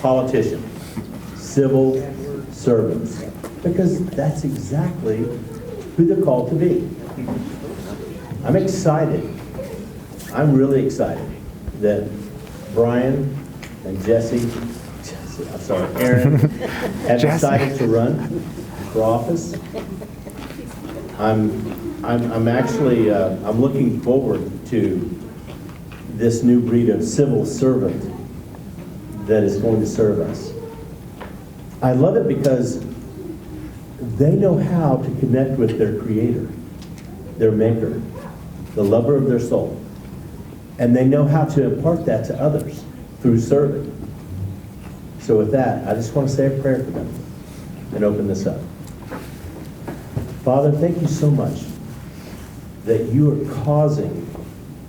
politicians, civil servants, because that's exactly who they're called to be. I'm excited. I'm really excited that Brian and Aaron have decided to run for office. I'm actually I'm looking forward to this new breed of civil servant that is going to serve us. I love it because they know how to connect with their Creator, their Maker, the lover of their soul. And they know how to impart that to others through serving. So with that, I just want to say a prayer for them and open this up. Father, thank you so much that you are causing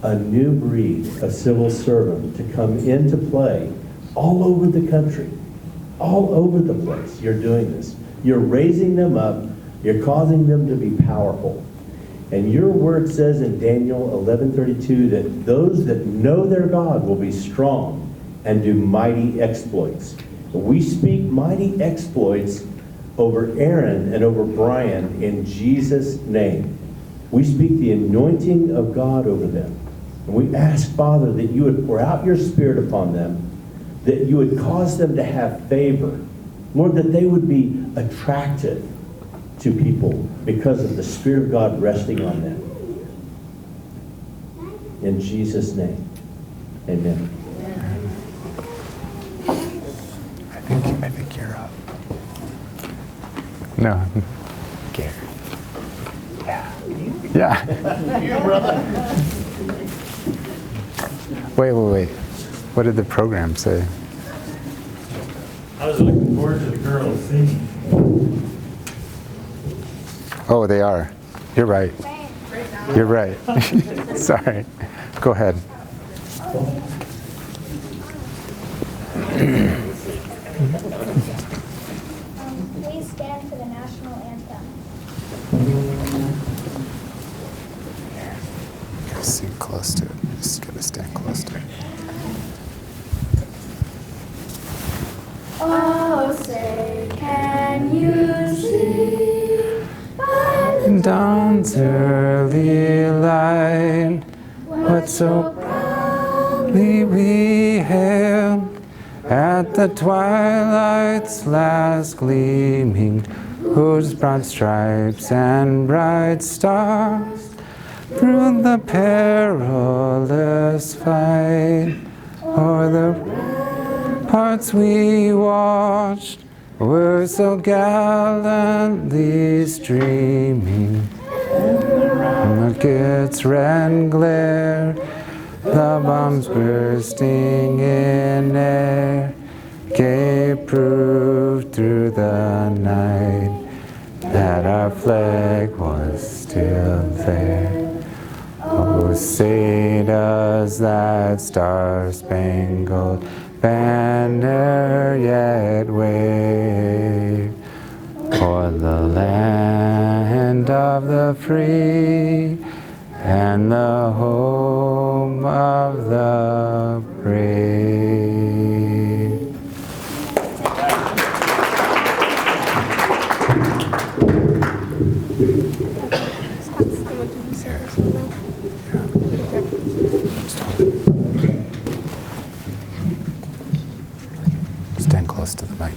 a new breed of civil servant to come into play all over the country, all over the place. You're doing this. You're raising them up. You're causing them to be powerful. And your word says in Daniel 11:32 that those that know their God will be strong and do mighty exploits. We speak mighty exploits over Aaron and over Brian in Jesus' name. We speak the anointing of God over them. And we ask, Father, that you would pour out your Spirit upon them, that you would cause them to have favor. Lord, that they would be attractive to people because of the Spirit of God resting on them. In Jesus' name, amen. I think you're up. No. Gary. Yeah. You, brother. Wait. What did the program say? I was looking forward to the girls singing. Oh, they are. You're right. You're right. Sorry. Go ahead. Please stand for the national anthem. Gotta sing close to it. Just gotta stand close to it. Oh, say, can you see by the Dawn's early light, what so proudly we hailed at the twilight's last gleaming, whose broad stripes and bright stars through the perilous fight o'er the ramparts we watched were so gallantly streaming. The rockets red glare, the bombs bursting in air, gave proof through the night that our flag was still there. Oh, say does that star-spangled banner yet wave o'er the land of the free and the home of the brave. Stand close to the mic.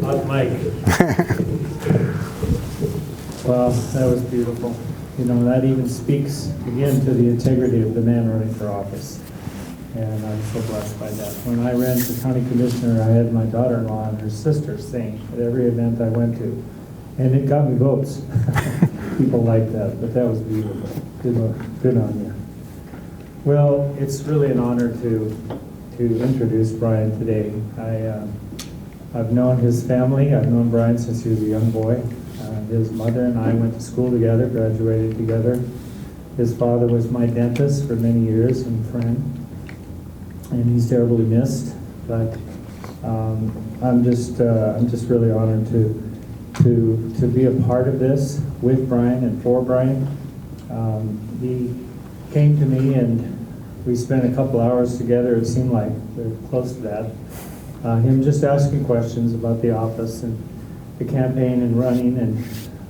Hot mic. Well, that was beautiful. You know, that even speaks again to the integrity of the man running for office. And I'm so blessed by that. When I ran for county commissioner, I had my daughter-in-law and her sister sing at every event I went to. And it got me votes. People liked that, but that was beautiful. Good on you. Well, it's really an honor to introduce Brian today. I've known his family. I've known Brian since he was a young boy. His mother and I went to school together, graduated together. His father was my dentist for many years and friend, and he's terribly missed. But I'm just really honored to be a part of this with Brian and for Brian. He came to me and we spent a couple hours together. It seemed like very close to that. Him just asking questions about the office and the campaign and running, and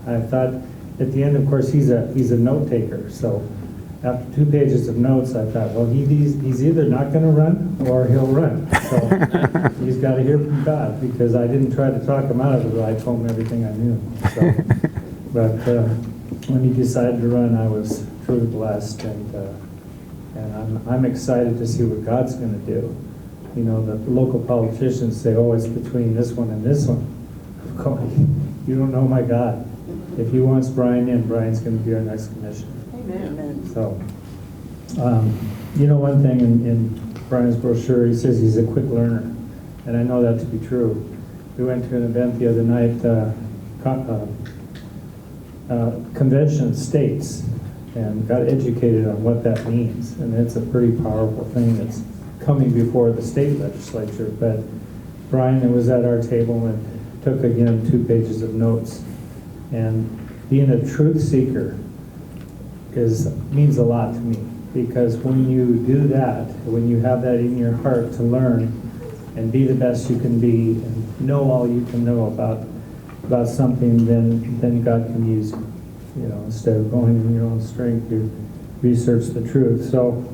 I thought at the end, of course, he's a note taker. So after 2 pages of notes, I thought, well, he's either not going to run or he'll run. So he's got to hear from God, because I didn't try to talk him out of it, but I told him everything I knew. So, but when he decided to run, I was truly blessed, and I'm excited to see what God's going to do. You know, the local politicians say, oh, it's between this one and this one. You don't know my God. If he wants Brian in, Brian's going to be our next commissioner. Amen. So, you know, one thing in Brian's brochure, he says he's a quick learner, and I know that to be true. We went to an event the other night, Convention of States, and got educated on what that means, and it's a pretty powerful thing that's coming before the state legislature. But Brian was at our table and took again 2 pages of notes. And being a truth seeker means a lot to me, because when you do that, when you have that in your heart to learn and be the best you can be and know all you can know about something, then God can use you. You know, instead of going in your own strength, you research the truth. So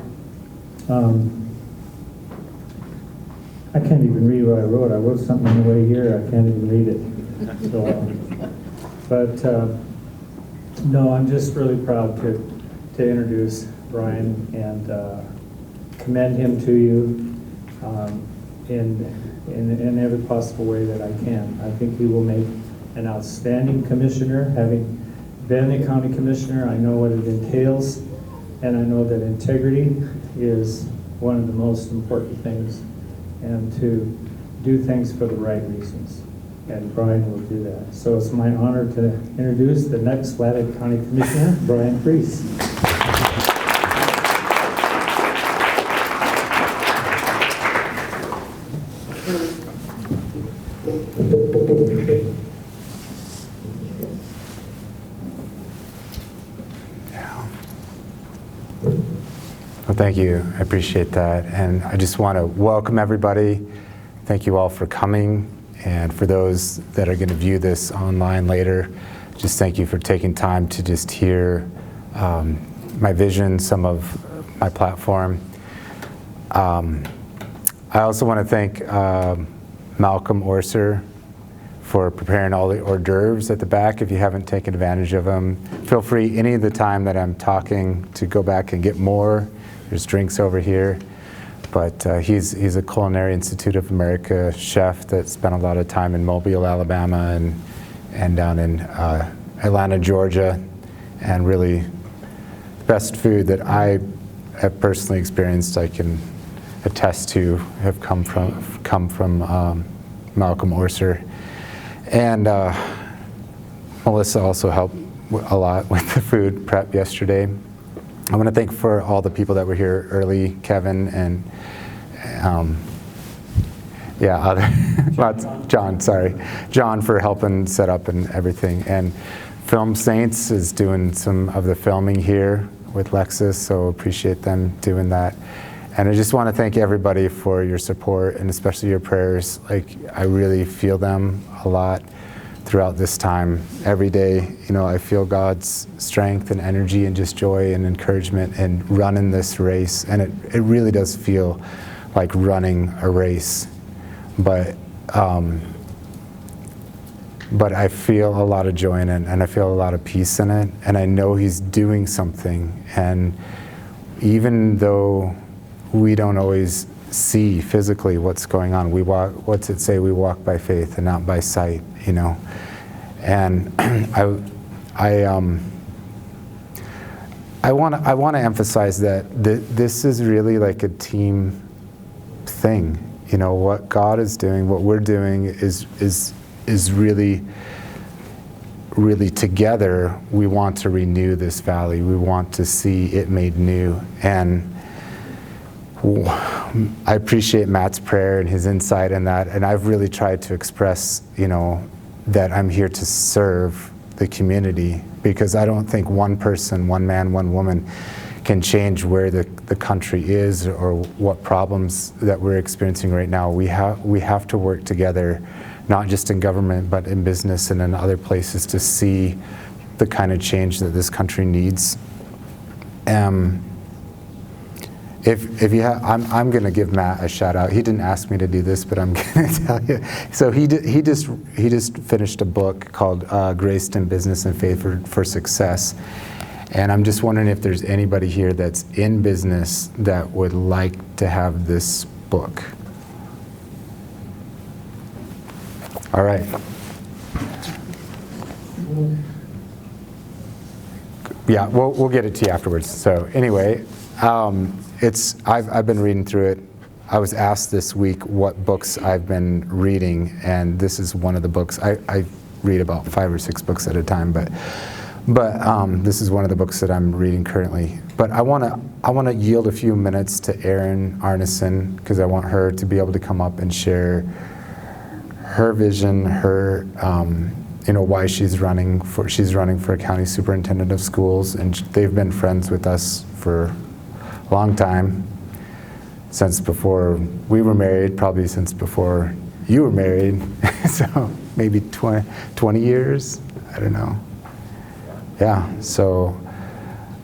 I can't even read what I wrote. I wrote something on the way here. I can't even read it. So, but no, I'm just really proud to introduce Brian and commend him to you in every possible way that I can. I think he will make an outstanding commissioner. Having been a county commissioner, I know what it entails, and I know that integrity is one of the most important things, and to do things for the right reasons. And Brian will do that. So it's my honor to introduce the next Flathead County Commissioner, Brian Priest. Well, thank you. I appreciate that. And I just want to welcome everybody. Thank you all for coming. And for those that are going to view this online later, just thank you for taking time to just hear my vision, some of my platform. I also want to thank Malcolm Orser for preparing all the hors d'oeuvres at the back. If you haven't taken advantage of them, feel free any of the time that I'm talking to go back and get more. There's drinks over here. But he's a Culinary Institute of America chef that spent a lot of time in Mobile, Alabama, and down in Atlanta, Georgia, and really the best food that I have personally experienced, I can attest to, have come from Malcolm Orser. And Melissa also helped a lot with the food prep yesterday. I want to thank for all the people that were here early, Kevin and John for helping set up and everything. And Film Saints is doing some of the filming here with Lexus, so appreciate them doing that. And I just want to thank everybody for your support and especially your prayers. Like, I really feel them a lot throughout this time. Every day, you know, I feel God's strength and energy and just joy and encouragement and running this race. And it really does feel like running a race, but I feel a lot of joy in it, and I feel a lot of peace in it, and I know He's doing something. And even though we don't always see physically what's going on, we walk. What's it say? We walk by faith and not by sight. You know, and I want to emphasize that this is really like a team thing. You know, what God is doing, what we're doing is really together. We want to renew this valley. We want to see it made new. And I appreciate Matt's prayer and his insight in that. And I've really tried to express, you know, that I'm here to serve the community, because I don't think one person, one man, one woman can change where the country is or what problems that we're experiencing right now. We have to work together, not just in government, but in business and in other places, to see the kind of change that this country needs. If you have, I'm going to give Matt a shout out. He didn't ask me to do this, but I'm going to tell you. So he just finished a book called Graced in Business and Faith for Success. And I'm just wondering if there's anybody here that's in business that would like to have this book. All right. Yeah, we'll get it to you afterwards. So anyway, I've been reading through it. I was asked this week what books I've been reading, and this is one of the books. I read about 5 or 6 books at a time, but this is one of the books that I'm reading currently. But I want to yield a few minutes to Erin Arneson, because I want her to be able to come up and share her vision, her why she's running for a county superintendent of schools, and they've been friends with us for a long time, since before we were married, probably since before you were married, so maybe 20 years, I don't know. Yeah, so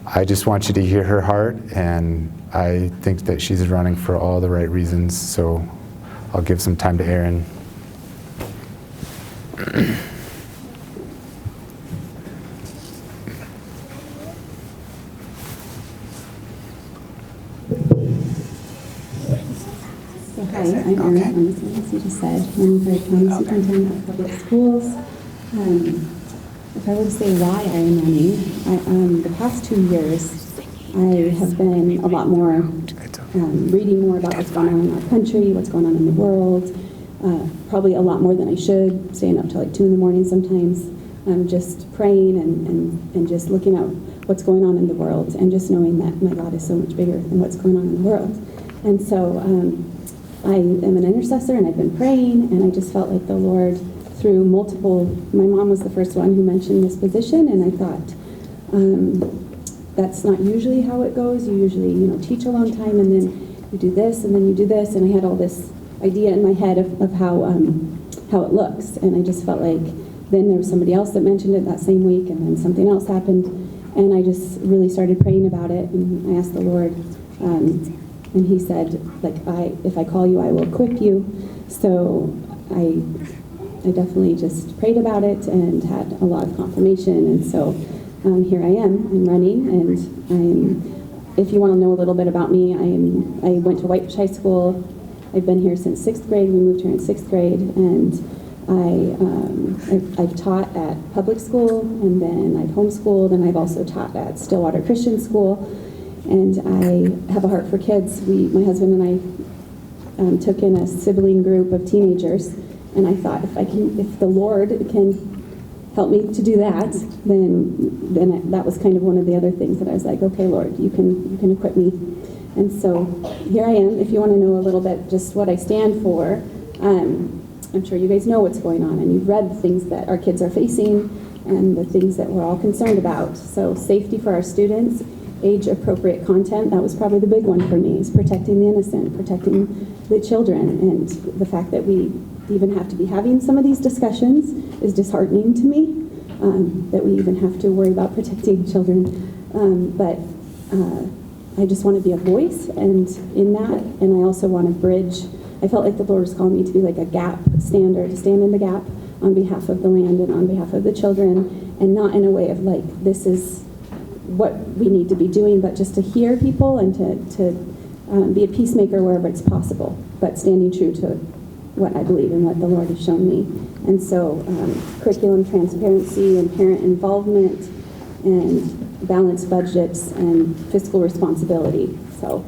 I just want you to hear her heart, and I think that she's running for all the right reasons, so I'll give some time to Erin. Hi, I'm Erin Arneson, as you just said. I'm the county superintendent of public schools. If I were to say why I am running, the past 2 years, I have been a lot more reading more about what's going on in our country, what's going on in the world, probably a lot more than I should, staying up till like 2 in the morning sometimes, just praying and just looking at what's going on in the world, and just knowing that my God is so much bigger than what's going on in the world. And so I am an intercessor, and I've been praying, and I just felt like the Lord, through multiple, my mom was the first one who mentioned this position, and I thought, that's not usually how it goes. You usually, teach a long time, and then you do this, and then you do this, and I had all this idea in my head of how it looks, and I just felt like then there was somebody else that mentioned it that same week, and then something else happened, and I just really started praying about it, and I asked the Lord, and He said, if I call you, I will equip you. So I definitely just prayed about it and had a lot of confirmation, and so here I am. I'm running, and if you want to know a little bit about me, I went to Whitefish High School. I've been here since 6th grade. We moved here in 6th grade, and I've taught at public school, and then I've homeschooled, and I've also taught at Stillwater Christian School, and I have a heart for kids. My husband and I took in a sibling group of teenagers, and I thought if the Lord can help me to do that, then that was kind of one of the other things that I was like, okay, Lord, you can equip me. And so here I am. If you want to know a little bit just what I stand for, I'm sure you guys know what's going on, and you've read the things that our kids are facing and the things that we're all concerned about. So safety for our students, age-appropriate content, that was probably the big one for me, is protecting the innocent, protecting the children, and the fact that we even have to be having some of these discussions is disheartening to me, that we even have to worry about protecting children. But I just want to be a voice, and in that, and I also want to bridge. I felt like the Lord was calling me to be like a gap stander, to stand in the gap on behalf of the land and on behalf of the children, and not in a way of like, this is what we need to be doing, but just to hear people and to be a peacemaker wherever it's possible, but standing true to what I believe and what the Lord has shown me. And so curriculum transparency and parent involvement and balanced budgets and fiscal responsibility. So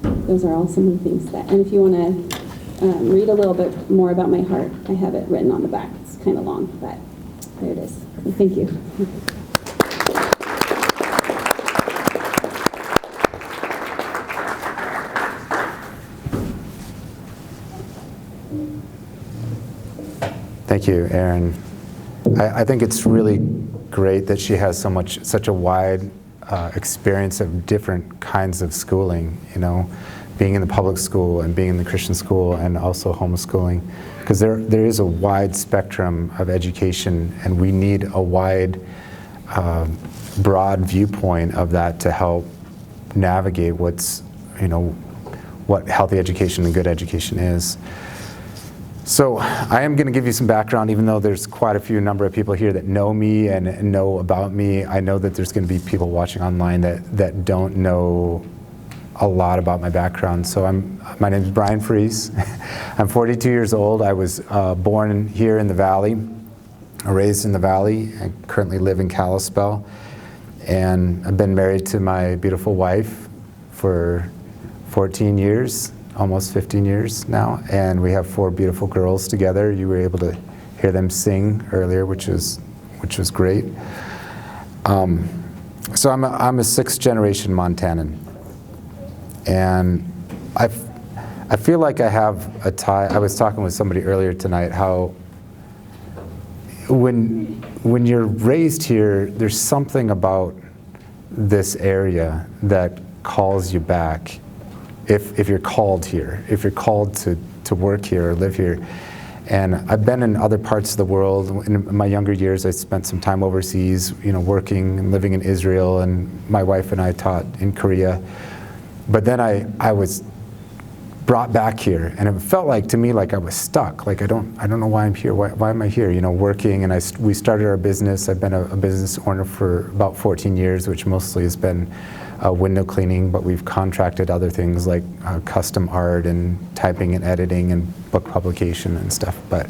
those are all some of the things that, and if you want to read a little bit more about my heart, I have it written on the back. It's kind of long, but there it is. So thank you. Thank you, Erin. I think it's really great that she has such a wide experience of different kinds of schooling, being in the public school and being in the Christian school and also homeschooling, because there is a wide spectrum of education, and we need a wide, broad viewpoint of that to help navigate what healthy education and good education is. So I am going to give you some background, even though there's quite a number of people here that know me and know about me. I know that there's going to be people watching online that don't know a lot about my background. So my name is Brian Fries. I'm 42 years old. I was born here in the Valley, raised in the Valley. I currently live in Kalispell. And I've been married to my beautiful wife for 14 years. Almost 15 years now, and we have 4 beautiful girls together. You were able to hear them sing earlier, which was great. So I'm a 6th generation Montanan, and I feel like I have a tie. I was talking with somebody earlier tonight how when you're raised here, there's something about this area that calls you back. If you're called here, if you're called to work here or live here. And I've been in other parts of the world. In my younger years, I spent some time overseas, working and living in Israel, and my wife and I taught in Korea. But then I was brought back here, and it felt like to me like I was stuck. Like I don't know why I'm here. Why am I here? Working, and we started our business. I've been a business owner for about 14 years, which mostly has been window cleaning, but we've contracted other things like custom art and typing and editing and book publication and stuff. But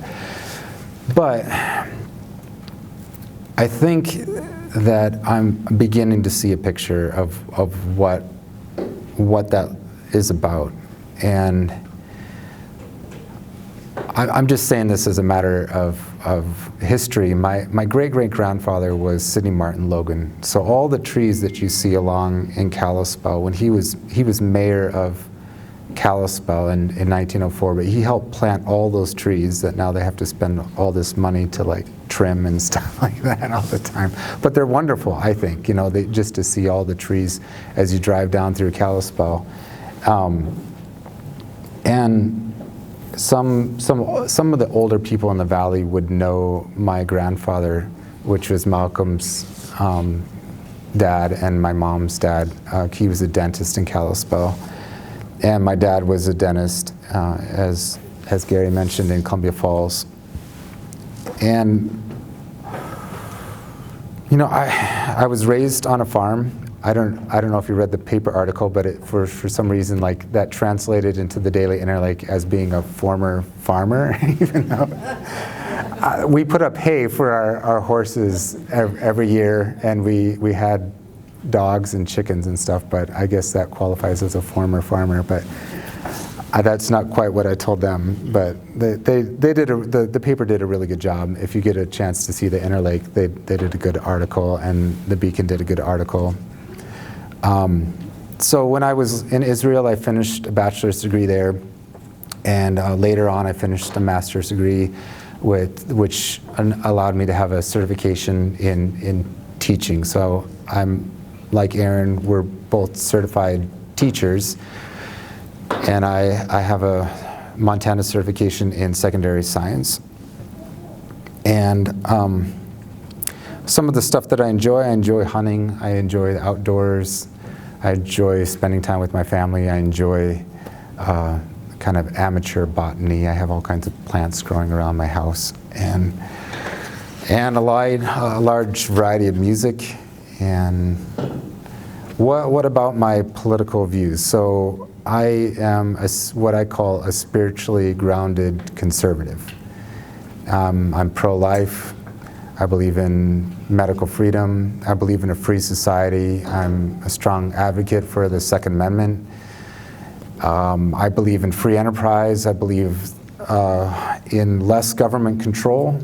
I think that I'm beginning to see a picture of what that is about. And I'm just saying this as a matter of history. My great-great-grandfather was Sidney Martin Logan. So all the trees that you see along in Kalispell, when he was mayor of Kalispell in 1904, but he helped plant all those trees that now they have to spend all this money to trim and stuff like that all the time. But they're wonderful, I think, just to see all the trees as you drive down through Kalispell. And some of the older people in the Valley would know my grandfather, which was Malcolm's dad and my mom's dad. He was a dentist in Kalispell. And my dad was a dentist, as Gary mentioned, in Columbia Falls. And, I was raised on a farm. I don't know if you read the paper article, but for some reason, that translated into the Daily Interlake as being a former farmer, even though we put up hay for our horses every year, and we had dogs and chickens and stuff, but I guess that qualifies as a former farmer, but that's not quite what I told them. But the paper did a really good job. If you get a chance to see the Interlake, they did a good article, and the Beacon did a good article. So when I was in Israel, I finished a bachelor's degree there, and later on I finished a master's degree, which allowed me to have a certification in teaching. So I'm, like Erin, we're both certified teachers, and I have a Montana certification in secondary science. And some of the stuff that I enjoy hunting, I enjoy the outdoors. I enjoy spending time with my family. I enjoy kind of amateur botany. I have all kinds of plants growing around my house, and a large variety of music. And what about my political views? So I am what I call a spiritually grounded conservative. I'm pro-life. I believe in medical freedom. I believe in a free society. I'm a strong advocate for the Second Amendment. I believe in free enterprise. I believe in less government control,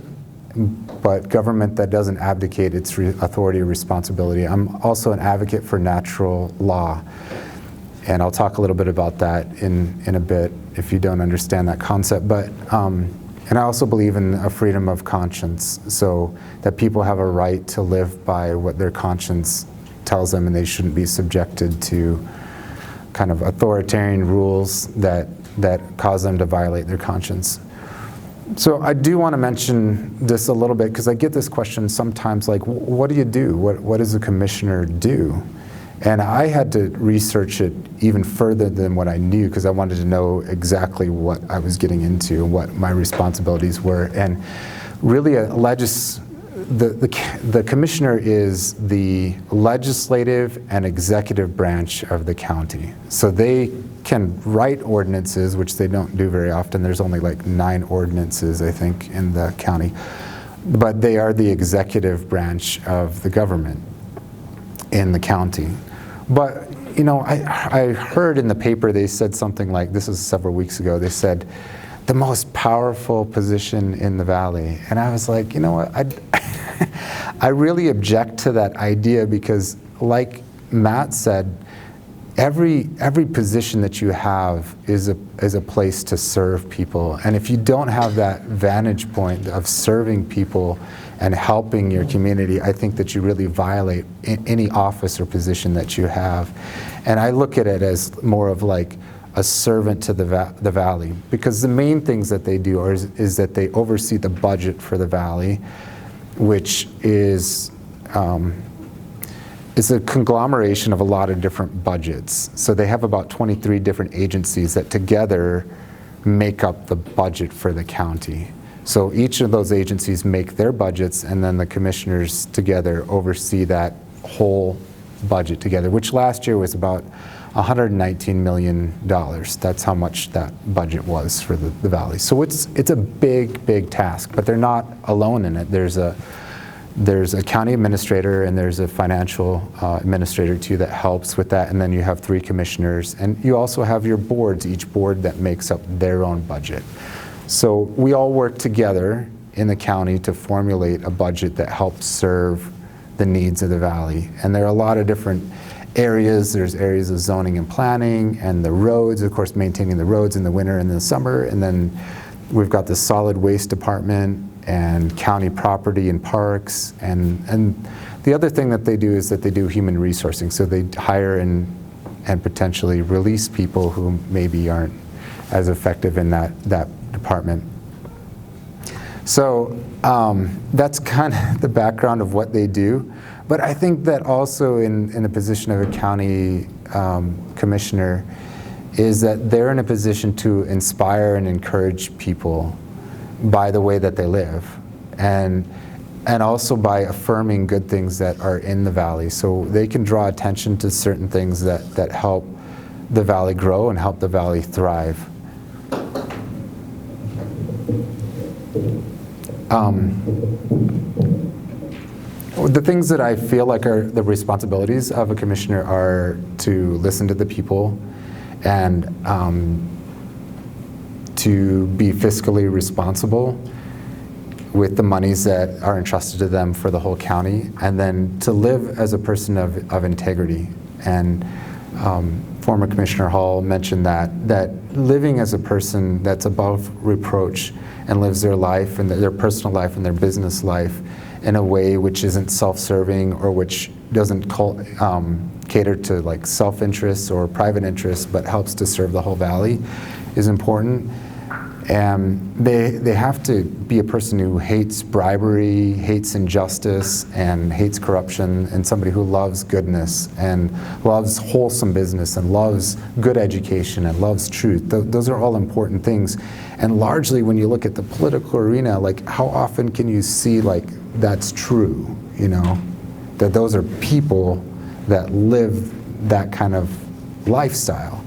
but government that doesn't abdicate its authority or responsibility. I'm also an advocate for natural law. And I'll talk a little bit about that in a bit if you don't understand that concept. But and I also believe in a freedom of conscience, so that people have a right to live by what their conscience tells them, and they shouldn't be subjected to kind of authoritarian rules that cause them to violate their conscience. So I do want to mention this a little bit, because I get this question sometimes, like, what do you do? What does a commissioner do? And I had to research it even further than what I knew, because I wanted to know exactly what I was getting into and what my responsibilities were. And really, the commissioner is the legislative and executive branch of the county. So they can write ordinances, which they don't do very often. There's only like 9 ordinances, I think, in the county. But they are the executive branch of the government in the county. But, you know, I heard in the paper they said something like, this was several weeks ago, they said, the most powerful position in the valley. And I was like, you know what, I really object to that idea, because like Matt said, every position that you have is a place to serve people. And if you don't have that vantage point of serving people and helping your community, I think that you really violate any office or position that you have. And I look at it as more of like a servant to the valley, because the main things that they do is that they oversee the budget for the valley, which is a conglomeration of a lot of different budgets. So they have about 23 different agencies that together make up the budget for the county. So each of those agencies make their budgets, and then the commissioners together oversee that whole budget together, which last year was about $119 million. That's how much that budget was for the valley. So it's a big, big task, but they're not alone in it. There's a county administrator, and there's a financial administrator too that helps with that, and then you have 3 commissioners, and you also have your boards, each board that makes up their own budget. So we all work together in the county to formulate a budget that helps serve the needs of the valley. And there are a lot of different areas. There's areas of zoning and planning, and the roads, of course, maintaining the roads in the winter and the summer. And then we've got the solid waste department and county property and parks. And the other thing that they do is that they do human resourcing. So they hire and potentially release people who maybe aren't as effective in that department. So that's kind of the background of what they do. But I think that also in the position of a county commissioner is that they're in a position to inspire and encourage people by the way that they live, and also by affirming good things that are in the valley. So they can draw attention to certain things that help the valley grow and help the valley thrive. The things that I feel like are the responsibilities of a commissioner are to listen to the people, and to be fiscally responsible with the monies that are entrusted to them for the whole county, and then to live as a person of integrity. And former Commissioner Hall mentioned that living as a person that's above reproach and lives their life and their personal life and their business life in a way which isn't self-serving or which doesn't cater to like self-interest or private interests, but helps to serve the whole valley, is important. And they have to be a person who hates bribery, hates injustice, and hates corruption, and somebody who loves goodness and loves wholesome business and loves good education and loves truth. Those are all important things. And largely when you look at the political arena, like how often can you see like that's true, you know? That those are people that live that kind of lifestyle.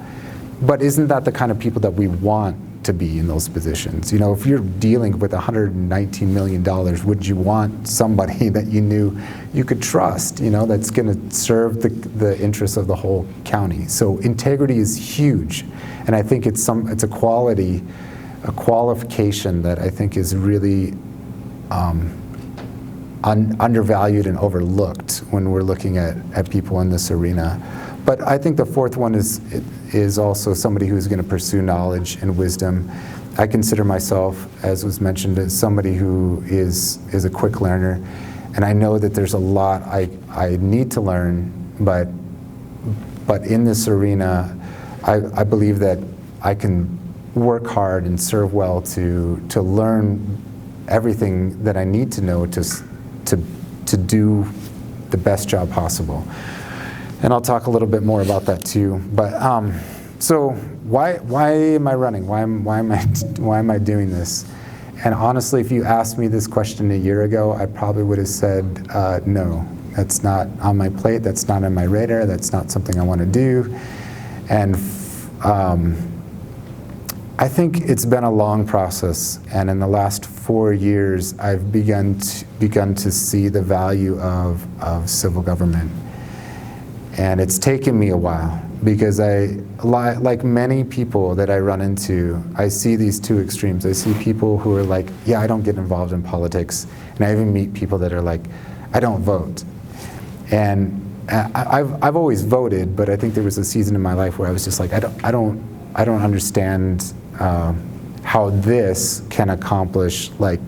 But isn't that the kind of people that we want to be in those positions? You know, if you're dealing with $119 million, would you want somebody that you knew you could trust, you know, that's going to serve the interests of the whole county? So integrity is huge, and I think it's a quality, a qualification that I think is really undervalued and overlooked when we're looking at people in this arena. But I think the fourth one is also somebody who's going to pursue knowledge and wisdom. I consider myself, as was mentioned, as somebody who is a quick learner, and I know that there's a lot I need to learn, but in this arena, I believe that I can work hard and serve well to learn everything that I need to know to do the best job possible. And I'll talk a little bit more about that too. But so why am I running? Why am I doing this? And honestly, if you asked me this question a year ago, I probably would have said no. That's not on my plate. That's not on my radar. That's not something I want to do. And I think it's been a long process. And in the last 4 years, I've begun to see the value of civil government. And it's taken me a while because like many people that I run into, I see these two extremes. I see people who are like, yeah, I don't get involved in politics. And I even meet people that are like, I don't vote. And I've always voted, but I think there was a season in my life where I was just like, I don't understand how this can accomplish like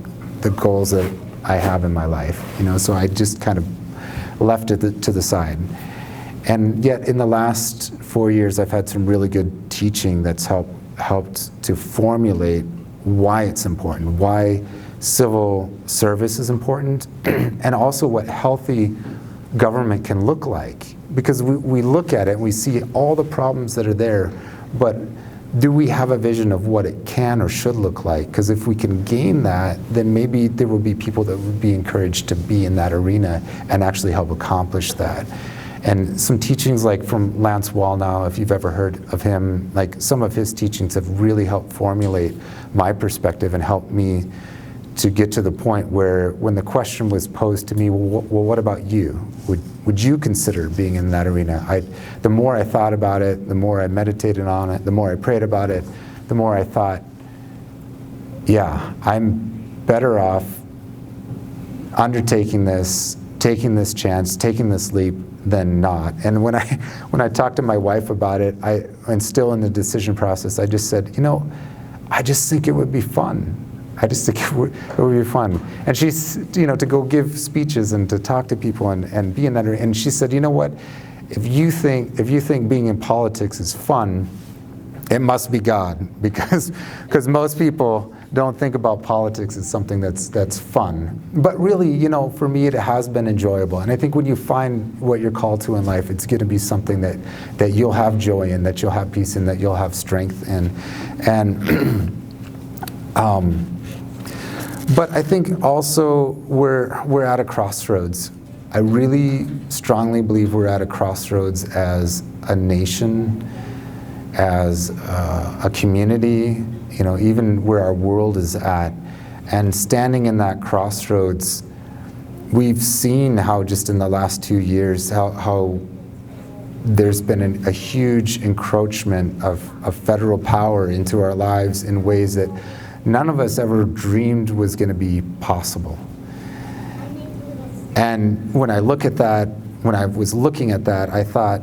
the goals that I have in my life, you know. So I just kind of left it to the side. And yet in the last 4 years, I've had some really good teaching that's helped to formulate why it's important, why civil service is important, and also what healthy government can look like. Because we look at it and we see all the problems that are there, but do we have a vision of what it can or should look like? Because if we can gain that, then maybe there will be people that would be encouraged to be in that arena and actually help accomplish that. And some teachings like from Lance Wallnau, if you've ever heard of him, like some of his teachings have really helped formulate my perspective and helped me to get to the point where when the question was posed to me, well, what about you? Would you consider being in that arena? The more I thought about it, the more I meditated on it, the more I prayed about it, the more I thought, yeah, I'm better off undertaking this, taking this chance, taking this leap than not. And when I talked to my wife about it, and still in the decision process, I just said, you know, I just think it would be fun. I just think it would be fun. And she's, you know, to go give speeches and to talk to people and be in that. And she said, you know what, if you think being in politics is fun, it must be God, because most people don't think about politics as something that's fun. But really, you know, for me, it has been enjoyable. And I think when you find what you're called to in life, it's going to be something that you'll have joy in, that you'll have peace in, that you'll have strength in. And but I think also we're at a crossroads. I really strongly believe we're at a crossroads as a nation, as a community, you know, even where our world is at. And standing in that crossroads, we've seen how just in the last 2 years, how there's been a huge encroachment of federal power into our lives in ways that none of us ever dreamed was going to be possible. And when I look at that, when I was looking at that, I thought,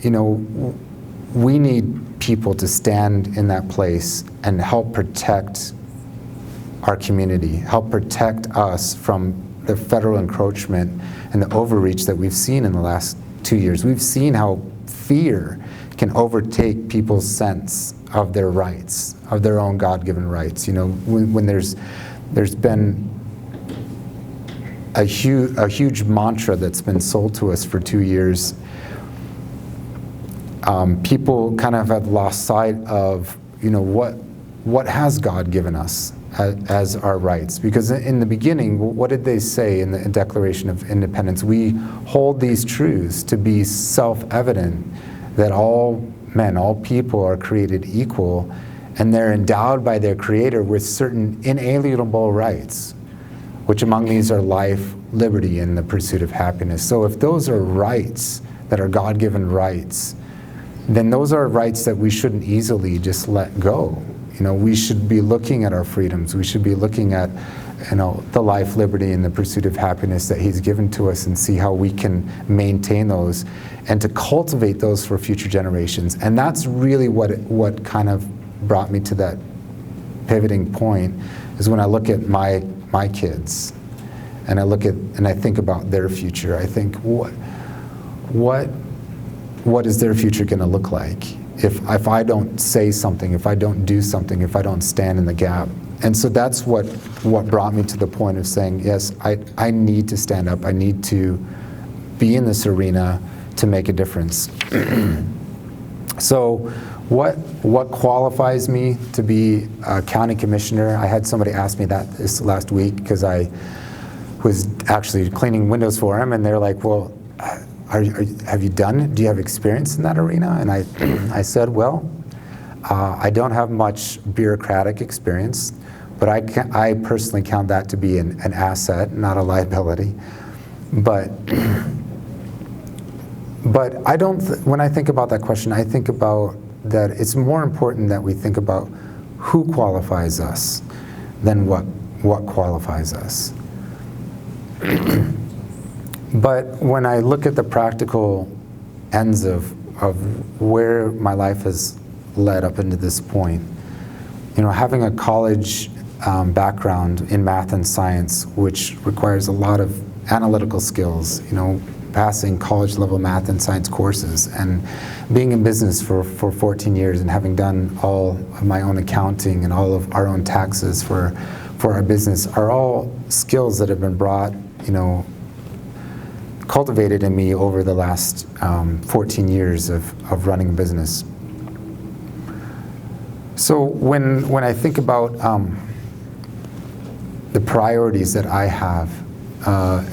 you know, we need people to stand in that place and help protect our community, help protect us from the federal encroachment and the overreach that we've seen in the last 2 years. We've seen how fear can overtake people's sense of their rights, of their own God-given rights. You know, when there's been a huge mantra that's been sold to us for 2 years, people kind of have lost sight of, you know, what has God given us as our rights? Because in the beginning, what did they say in the Declaration of Independence? We hold these truths to be self-evident, that all men, all people are created equal, and they're endowed by their Creator with certain inalienable rights, which among these are life, liberty, and the pursuit of happiness. So if those are rights that are God-given rights, then those are rights that we shouldn't easily just let go. You know, we should be looking at our freedoms. We should be looking at, you know, the life, liberty, and the pursuit of happiness that He's given to us, and see how we can maintain those and to cultivate those for future generations. And that's really what kind of brought me to that pivoting point, is when I look at my kids, and I think about their future. I think, what is their future going to look like if I don't say something, if I don't do something, if I don't stand in the gap? And so that's what brought me to the point of saying, yes, I need to stand up. I need to be in this arena to make a difference. So what qualifies me to be a county commissioner? I had somebody ask me that this last week, because I was actually cleaning windows for him, and they're like, well, have you done it? Do you have experience in that arena? And I said, well, I don't have much bureaucratic experience, but I personally count that to be an asset, not a liability. But I don't. When I think about that question, I think about that it's more important that we think about who qualifies us than what qualifies us. But when I look at the practical ends of where my life has led up into this point, you know, having a college background in math and science, which requires a lot of analytical skills, you know, passing college level math and science courses, and being in business for 14 years, and having done all of my own accounting and all of our own taxes for our business, are all skills that have been brought, you know, cultivated in me over the last 14 years of running a business. So when I think about the priorities that I have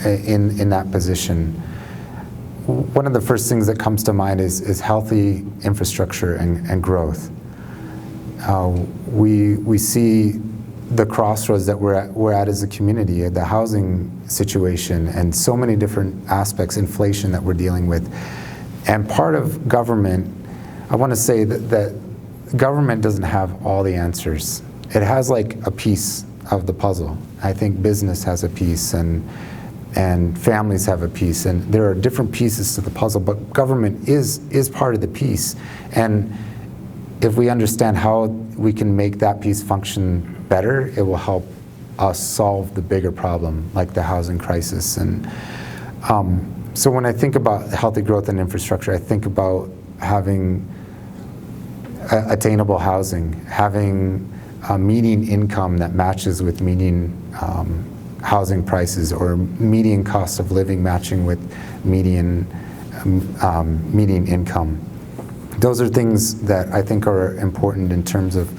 in that position, one of the first things that comes to mind is healthy infrastructure and growth. We see the crossroads that we're at as a community, the housing situation, and so many different aspects, inflation that we're dealing with. And part of government, I want to say that government doesn't have all the answers. It has like a piece of the puzzle. I think business has a piece, and families have a piece, and there are different pieces to the puzzle, but government is part of the piece. And if we understand how we can make that piece function better, it will help us solve the bigger problem, like the housing crisis. And so when I think about healthy growth and infrastructure, I think about having attainable housing, having a median income that matches with median housing prices, or median cost of living matching with median income. Those are things that I think are important in terms of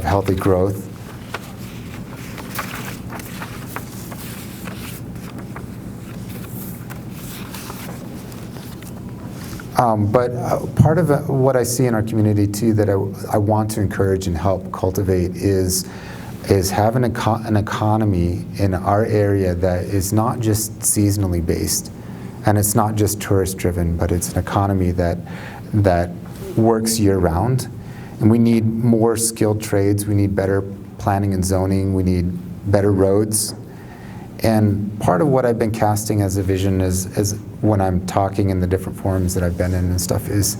healthy growth. But part of what I see in our community too that I want to encourage and help cultivate is having an economy in our area that is not just seasonally based, and it's not just tourist driven, but it's an economy that works year round. And we need more skilled trades, we need better planning and zoning, we need better roads. And part of what I've been casting as a vision is when I'm talking in the different forums that I've been in and stuff, is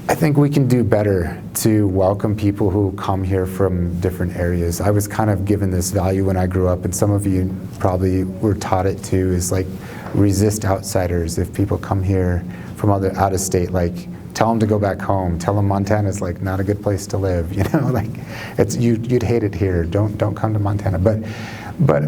I think we can do better to welcome people who come here from different areas. I was kind of given this value when I grew up, and some of you probably were taught it too, is like resist outsiders. If people come here from out of state, like tell them to go back home. Tell them Montana's like not a good place to live. Like you'd hate it here. Don't come to Montana. But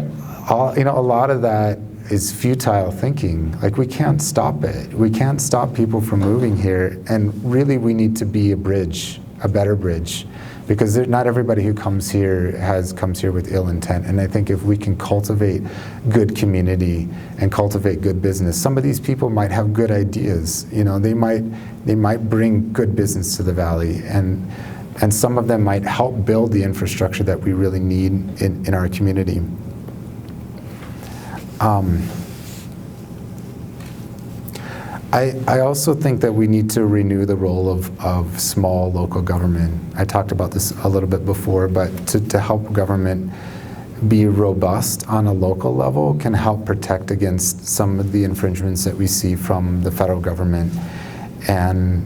a lot of that is futile thinking. Like we can't stop it. We can't stop people from moving here. And really, we need to be a bridge, a better bridge, because not everybody who comes here comes here with ill intent. And I think if we can cultivate good community and cultivate good business, some of these people might have good ideas. They might bring good business to the valley, and some of them might help build the infrastructure that we really need in our community. I also think that we need to renew the role of small local government. I talked about this a little bit before, but to help government be robust on a local level can help protect against some of the infringements that we see from the federal government. And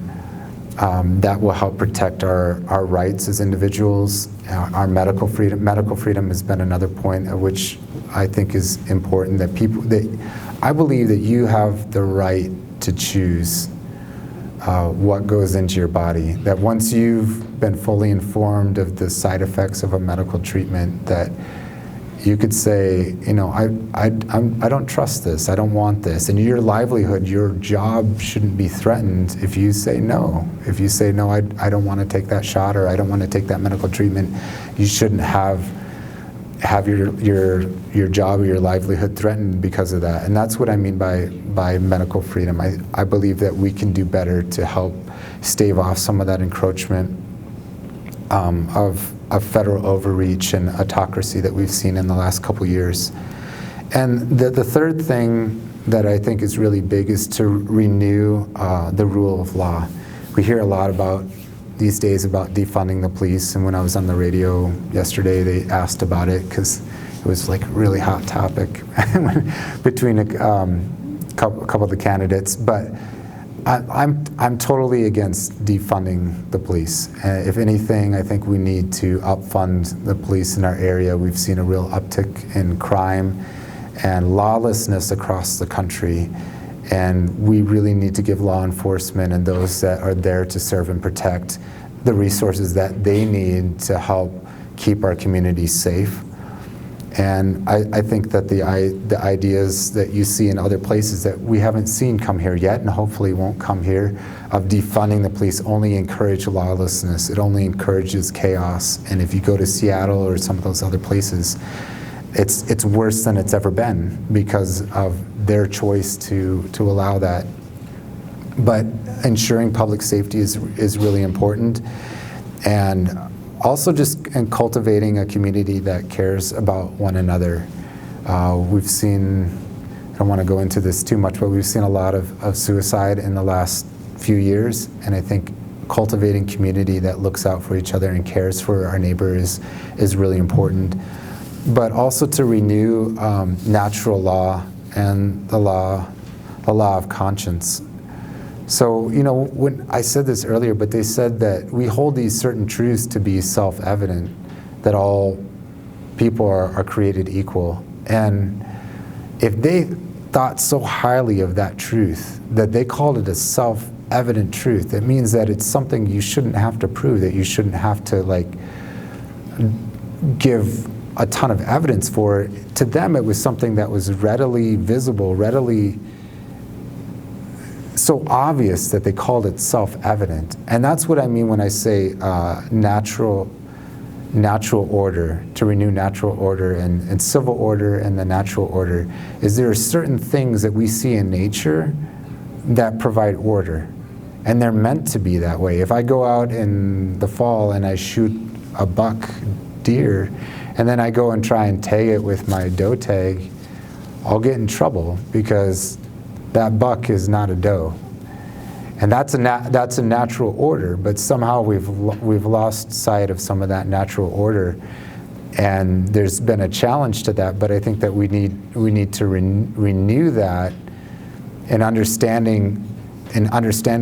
that will help protect our rights as individuals, our medical freedom. Medical freedom has been another point of which I think is important, I believe that you have the right to choose what goes into your body. That once you've been fully informed of the side effects of a medical treatment, that you could say, I don't trust this, I don't want this. And your livelihood, your job shouldn't be threatened if you say no. If you say, no, I don't want to take that shot, or I don't want to take that medical treatment, you shouldn't have your job or your livelihood threatened because of that. And that's what I mean by medical freedom. I believe that we can do better to help stave off some of that encroachment of federal overreach and autocracy that we've seen in the last couple years. And the third thing that I think is really big is to renew the rule of law. We hear a lot these days about defunding the police, and when I was on the radio yesterday, they asked about it because it was like a really hot topic between a couple of the candidates. But I'm totally against defunding the police. If anything, I think we need to upfund the police in our area. We've seen a real uptick in crime and lawlessness across the country. And we really need to give law enforcement and those that are there to serve and protect the resources that they need to help keep our communities safe. And I think that the ideas that you see in other places that we haven't seen come here yet, and hopefully won't come here, of defunding the police only encourage lawlessness. It only encourages chaos. And if you go to Seattle or some of those other places, it's worse than it's ever been because of their choice to allow that. But ensuring public safety is really important. And also just in cultivating a community that cares about one another. We've seen, I don't want to go into this too much, but we've seen a lot of suicide in the last few years. And I think cultivating community that looks out for each other and cares for our neighbors is really important. But also to renew natural law and the law of conscience. So, when I said this earlier, but they said that we hold these certain truths to be self-evident, that all people are created equal. And if they thought so highly of that truth, that they called it a self-evident truth, it means that it's something you shouldn't have to prove, that you shouldn't have to give a ton of evidence for it. To them, it was something that was readily visible, so obvious that they called it self-evident. And that's what I mean when I say natural order, to renew natural order and civil order and the natural order, is there are certain things that we see in nature that provide order. And they're meant to be that way. If I go out in the fall and I shoot a buck deer, and then I go and try and tag it with my doe tag, I'll get in trouble because that buck is not a doe. And that's a natural order, but somehow we've lost sight of some of that natural order. And there's been a challenge to that, but I think that we need to renew that in understanding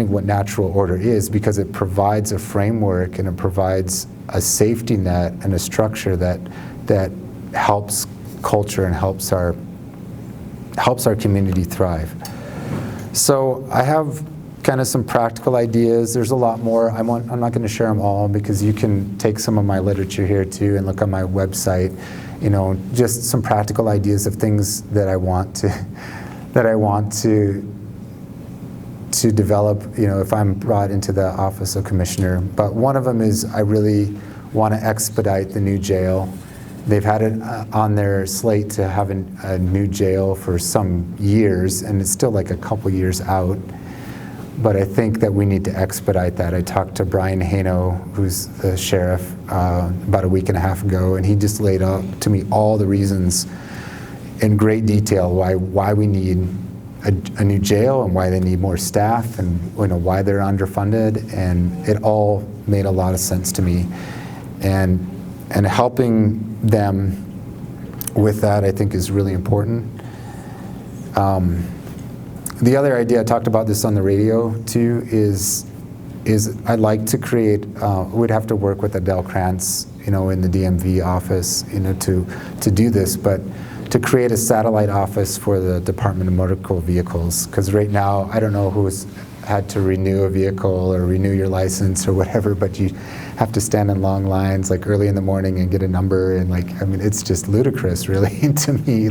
what natural order is, because it provides a framework and it provides a safety net and a structure that helps culture and helps our community thrive. So I have kind of some practical ideas. There's a lot more. I'm not going to share them all because you can take some of my literature here too and look on my website. Just some practical ideas of things that I want to develop, if I'm brought into the office of commissioner. But one of them is I really want to expedite the new jail. They've had it on their slate to have a new jail for some years, and it's still like a couple years out. But I think that we need to expedite that. I talked to Brian Hano, who's the sheriff, about a week and a half ago, and he just laid out to me all the reasons in great detail why we need a new jail and why they need more staff and why they're underfunded, and it all made a lot of sense to me. And helping them with that, I think, is really important. The other idea, I talked about this on the radio too, is I'd like to create, we'd have to work with Adele Krantz, in the DMV office, to do this, but to create a satellite office for the Department of Motor Vehicles. Because right now, I don't know who's had to renew a vehicle or renew your license or whatever, but you have to stand in long lines like early in the morning and get a number, and it's just ludicrous really to me.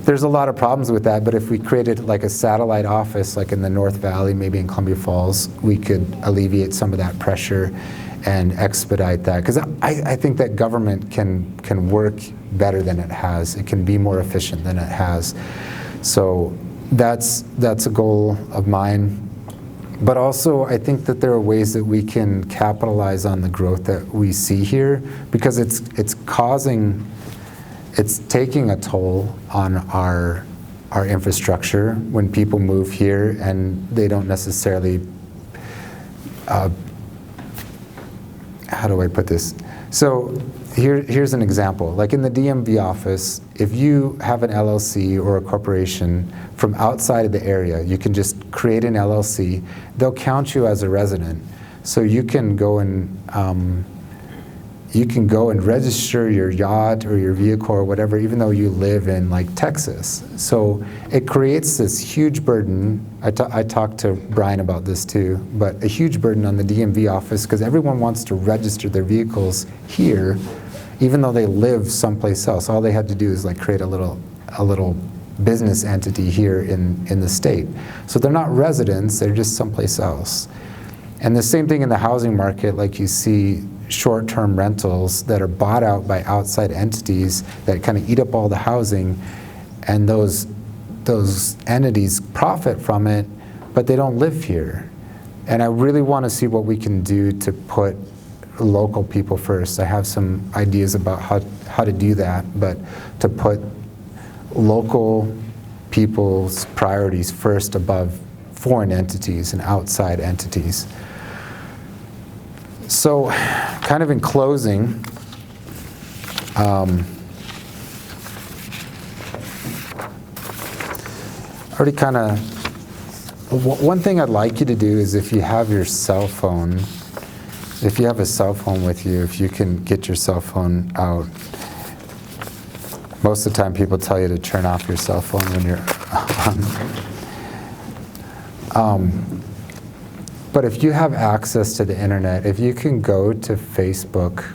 There's a lot of problems with that, but if we created like a satellite office like in the North Valley, maybe in Columbia Falls, we could alleviate some of that pressure and expedite that. Because I think that government can work better than it has. It can be more efficient than it has. So that's a goal of mine. But also, I think that there are ways that we can capitalize on the growth that we see here, because it's taking a toll on our infrastructure when people move here and they don't necessarily, how do I put this? So here's an example. Like in the DMV office, if you have an LLC or a corporation from outside of the area, you can just create an LLC. They'll count you as a resident. So you can go and register your yacht or your vehicle or whatever, even though you live in like Texas. So it creates this huge burden. I talked to Brian about this too, but a huge burden on the DMV office, because everyone wants to register their vehicles here, even though they live someplace else. All they had to do is like create a little business entity here in the state. So they're not residents, they're just someplace else. And the same thing in the housing market, like you see short-term rentals that are bought out by outside entities that kind of eat up all the housing, and those entities profit from it, but they don't live here. And I really want to see what we can do to put local people first. I have some ideas about how to do that, but to put local people's priorities first above foreign entities and outside entities. So, kind of in closing, one thing I'd like you to do is, if you have your cell phone, if you have a cell phone with you, if you can get your cell phone out. Most of the time people tell you to turn off your cell phone when you're on. But if you have access to the internet, if you can go to Facebook.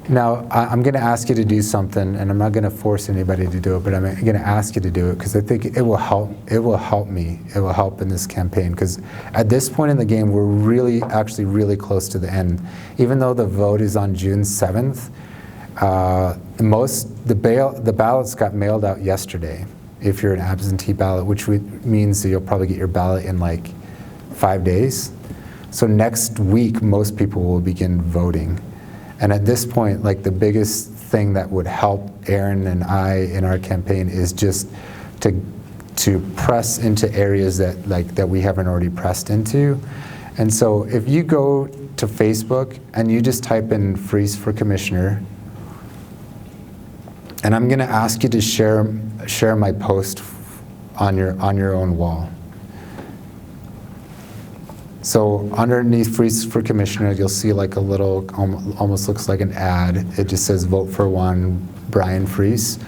Now, I'm going to ask you to do something, and I'm not going to force anybody to do it, but I'm going to ask you to do it because I think it will help. It will help me. It will help in this campaign, because at this point in the game, we're actually really close to the end. Even though the vote is on June 7th, the ballots got mailed out yesterday. If you're an absentee ballot, which means that you'll probably get your ballot in like 5 days. So next week, most people will begin voting. And at this point, like, the biggest thing that would help Aaron and I in our campaign is just to press into areas that we haven't already pressed into. And so if you go to Facebook and you just type in "Freeze for Commissioner," and I'm going to ask you to share my post on your own wall. So underneath "Freeze for Commissioner," you'll see like a little, almost looks like an ad. It just says "Vote for One, Brian Freeze."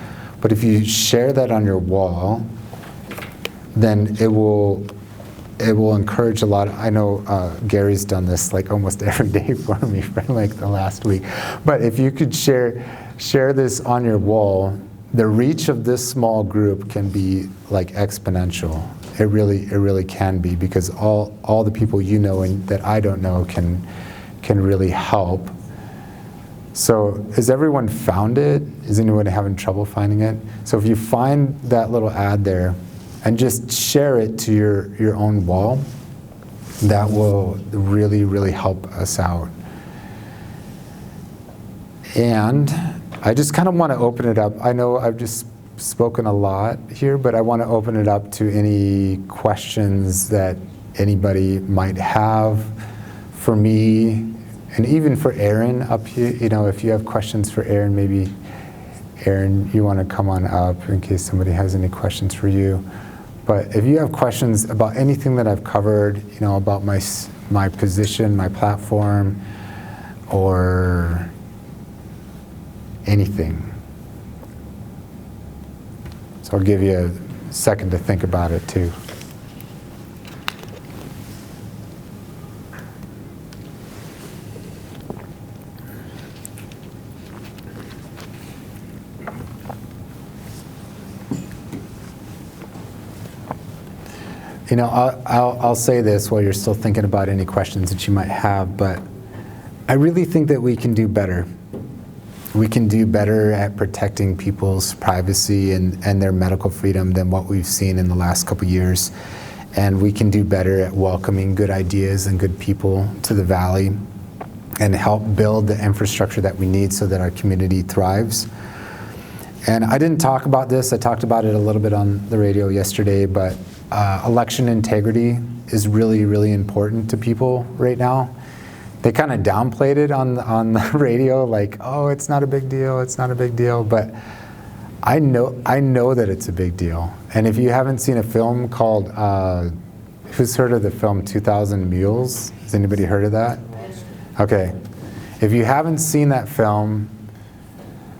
But if you share that on your wall, then it will encourage a lot. I know Gary's done this like almost every day for me for like the last week. But if you could share this on your wall, the reach of this small group can be like exponential. It really can be, because all the people you know and that I don't know can really help. So has everyone found it? Is anyone having trouble finding it? So if you find that little ad there and just share it to your own wall, that will really help us out. And I just kind of want to open it up. I know I've just spoken a lot here, but I want to open it up to any questions that anybody might have for me, and even for Aaron up here. You know, if you have questions for Aaron, maybe Aaron, you want to come on up in case somebody has any questions for you. But if you have questions about anything that I've covered, you know, about my position, my platform, or anything. So I'll give you a second to think about it too. You know, I'll say this while you're still thinking about any questions that you might have, but I really think that we can do better. We can do better at protecting people's privacy and their medical freedom than what we've seen in the last couple years. And we can do better at welcoming good ideas and good people to the Valley and help build the infrastructure that we need so that our community thrives. And I didn't talk about this. I talked about it a little bit on the radio yesterday, but election integrity is really important to people right now. They kind of downplayed it on the radio, like, oh, it's not a big deal, it's not a big deal. But I know that it's a big deal. And if you haven't seen a film called, who's heard of the film 2,000 Mules? Has anybody heard of that? Okay. If you haven't seen that film,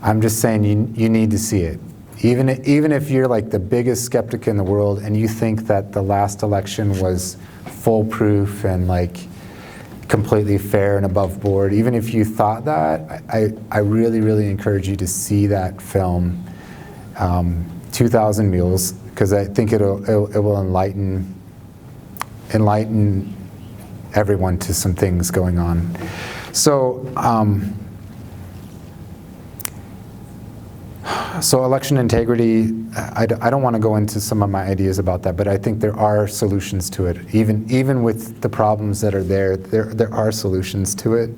I'm just saying you need to see it. Even if you're like the biggest skeptic in the world and you think that the last election was foolproof and like completely fair and above board, even if you thought that, I really encourage you to see that film, 2,000 Mules, because I think it will enlighten everyone to some things going on. So election integrity, I don't want to go into some of my ideas about that, but I think there are solutions to it. Even with the problems that are there are solutions to it.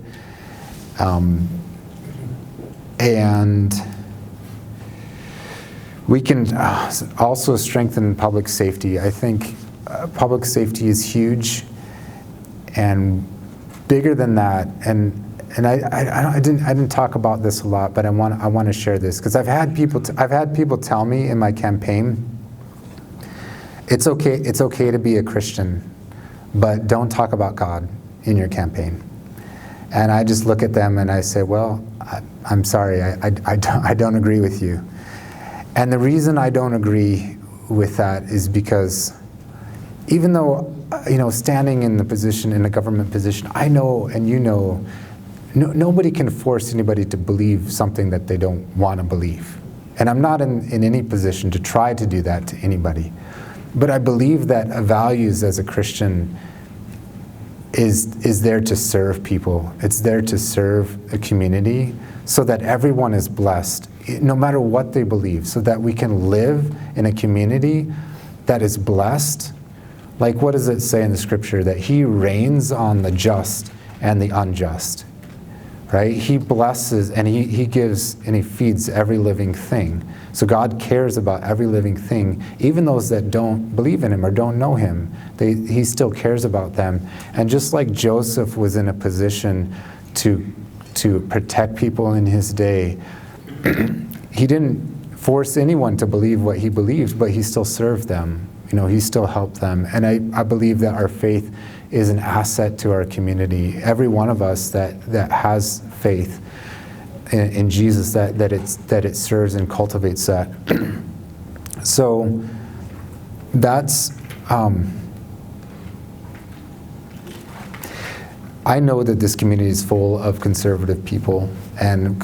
And we can also strengthen public safety. I think public safety is huge and bigger than that. And I didn't talk about this a lot, but I want to share this because I've had people tell me in my campaign, it's okay to be a Christian, but don't talk about God in your campaign. And I just look at them and I say, well, I'm sorry, I don't agree with you. And the reason I don't agree with that is because even though standing in a government position, I know and you know. Nobody can force anybody to believe something that they don't want to believe. And I'm not in any position to try to do that to anybody. But I believe that values as a Christian is there to serve people. It's there to serve a community so that everyone is blessed, no matter what they believe, so that we can live in a community that is blessed. Like, what does it say in the scripture? That he reigns on the just and the unjust. Right? He blesses and he gives and he feeds every living thing. So God cares about every living thing, even those that don't believe in him or don't know him. He still cares about them. And just like Joseph was in a position to protect people in his day, he didn't force anyone to believe what he believed, but he still served them. He still helped them. And I believe that our faith is an asset to our community. Every one of us that has faith in Jesus, that it serves and cultivates that. So that's, I know that this community is full of conservative people, and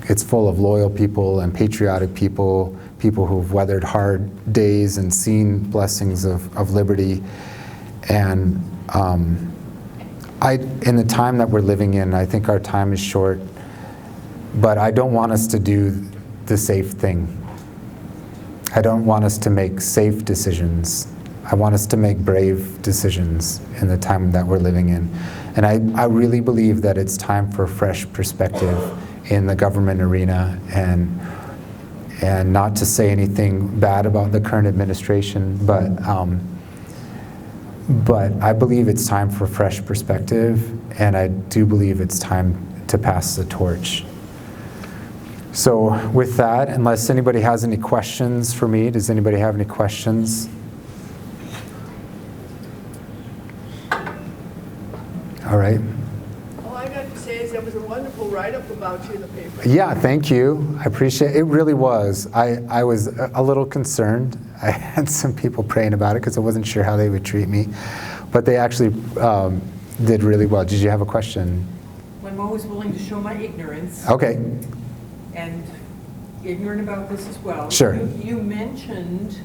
it's full of loyal people and patriotic people, people who've weathered hard days and seen blessings of liberty. And in the time that we're living in, I think our time is short, but I don't want us to do the safe thing. I don't want us to make safe decisions. I want us to make brave decisions in the time that we're living in. And I really believe that it's time for fresh perspective in the government arena, and not to say anything bad about the current administration, but I believe it's time for fresh perspective, and I do believe it's time to pass the torch. So with that, unless anybody has any questions for me, does anybody have any questions? All right. All I got to say is there was a wonderful write-up about you in the paper. Yeah, thank you. I appreciate it. It really was. I was a little concerned. I had some people praying about it because I wasn't sure how they would treat me. But they actually did really well. Did you have a question? I'm always willing to show my ignorance. Okay. And ignorant about this as well. Sure. You mentioned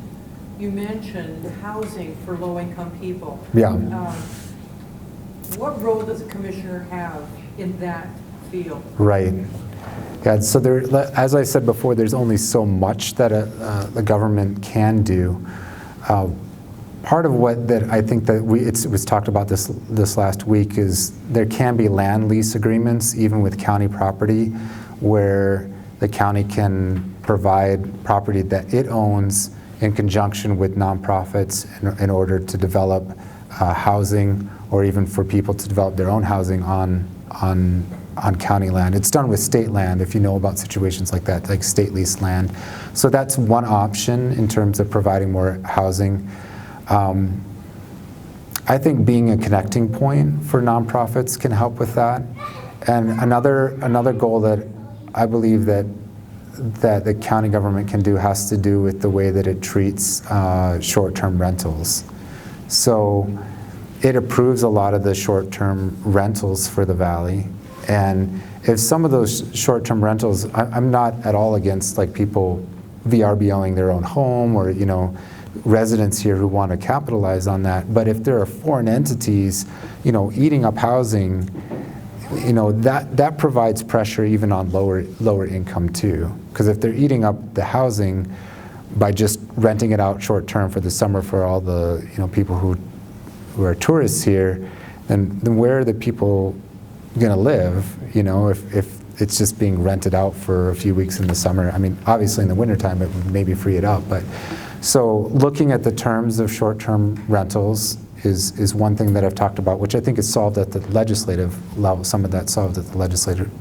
housing for low-income people. Yeah. What role does a commissioner have in that field? Right. Yeah, so there, as I said before, there's only so much that the government can do. Part of what that I think that it was talked about this last week is there can be land lease agreements, even with county property, where the county can provide property that it owns in conjunction with nonprofits in order to develop housing, or even for people to develop their own housing on county land. It's done with state land, if you know about situations like that, like state leased land. So that's one option in terms of providing more housing. I think being a connecting point for nonprofits can help with that. And another goal that I believe that the county government can do has to do with the way that it treats short-term rentals. So it approves a lot of the short-term rentals for the valley. And if some of those short-term rentals, I'm not at all against like people VRBOing their own home, or residents here who want to capitalize on that. But if there are foreign entities, eating up housing, that provides pressure even on lower income too. Because if they're eating up the housing by just renting it out short term for the summer for all the people who are tourists here, then where are the people going to live? If it's just being rented out for a few weeks in the summer. I mean, obviously in the wintertime it would maybe free it up, but so looking at the terms of short-term rentals is one thing that I've talked about, which I think is solved at the legislative level. Some of that solved at the legislative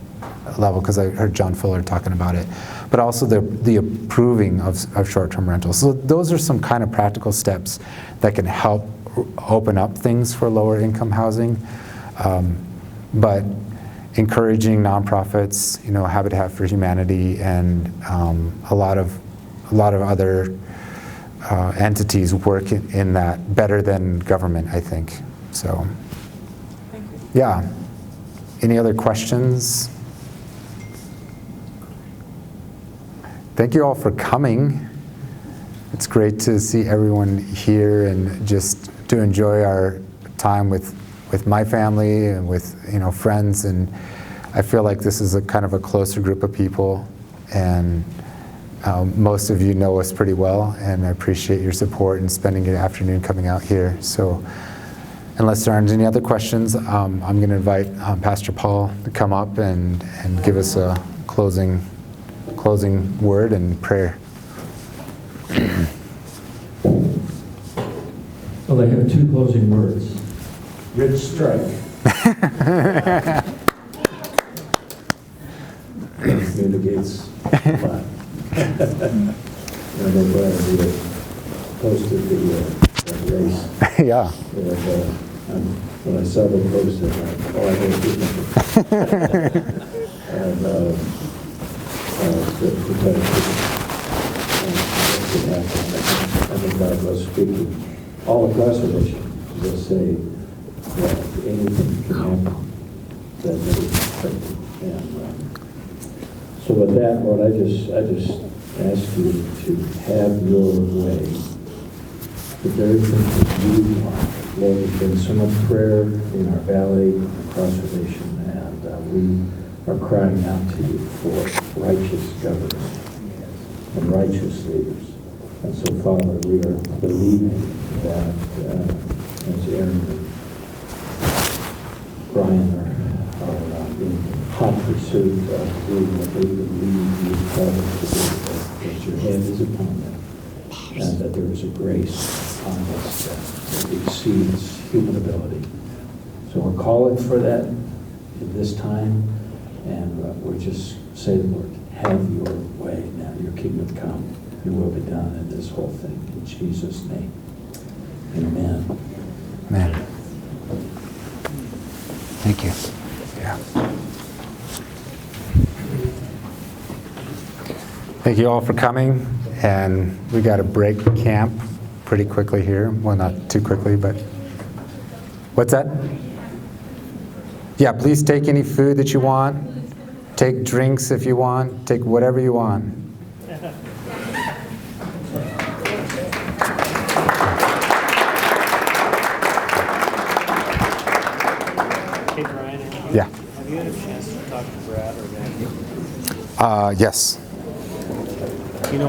level, because I heard John Fuller talking about it, but also the approving of short-term rentals. So those are some kind of practical steps that can help open up things for lower income housing. But encouraging nonprofits, Habitat for Humanity, and a lot of other entities work in that better than government, I think. So, Thank you. yeah. Any other questions? Thank you all for coming. It's great to see everyone here and just to enjoy our time with my family and with friends, and I feel like this is a kind of a closer group of people, and most of you know us pretty well, and I appreciate your support and spending an afternoon coming out here. So unless there aren't any other questions, I'm going to invite Pastor Paul to come up and give us a closing word and prayer. Well, I have two closing words. Rich strike. Communicates a lot. I'm glad we posted the race. Yeah. When I saw them posted, I had to and could happen. I think God was speaking all across the nation to say that anything can happen that they expected. And so with that, Lord, I just ask you to have your way with everything that you want. Lord, there's been so much prayer in our valley, across the nation, and we are crying out to you for righteous government and righteous leaders. And so, Father, we are believing that as Aaron and Brian are in hot pursuit of doing what they believe you've called them to do, that your hand is upon them, and that there is a grace on us that exceeds human ability. So we're calling for that in this time, and we're just saying, Lord, have your way now. Your kingdom come. Your will be done in this whole thing. In Jesus' name. Amen. Amen. Thank you. Yeah. Thank you all for coming, and we got to break camp pretty quickly here. Well, not too quickly, but what's that? Yeah, please take any food that you want. Take drinks if you want. Take whatever you want. Hey, Brian, Yeah. have you had a chance to talk to Brad or Randy? Yes. You know